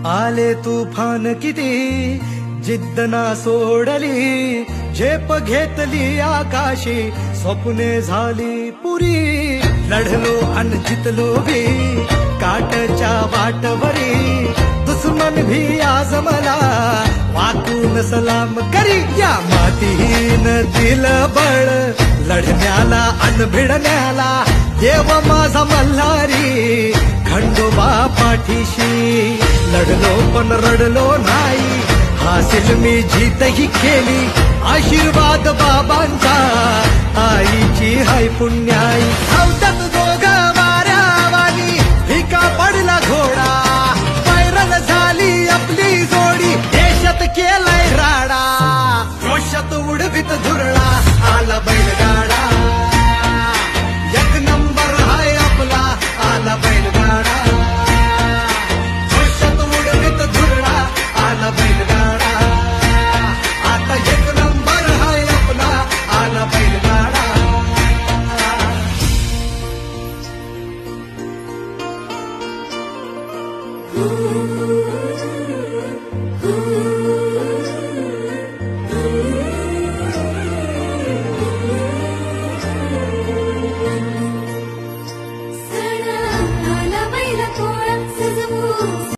आले तुफान किती जिद्द ना सोडली, झेप घेतली आकाशी, स्वप्ने झाली पुरी. लढलो अन जितलो भी काटच्या वाटवरी, दुश्मन भी आज मला वाकून सलाम करी. या मातीहीन दिलं बळ लढण्याला अन भिडण्याला, देव माझा मल्हारी खंडोबा पाठीशी. लढलो पण रडलो नाही, हासिल मी जीतही केली, आशीर्वाद बाबांचा आईची हाय पुण्याई. धावतात दोघं वाऱ्यावानी, भिका पडला घोडा, पैरल झाली आपली जोडी, देशात केलाय राडा, जोशात उडवीत धुरळा, आला बैलगाडा. एक नंबर हाय आपला, आला बैलगाडा, जोशात उडवीत धुरळा, आला बैलगाडा. आता एक नंबर हाय आपला, आला बैलगाडा. Ooh.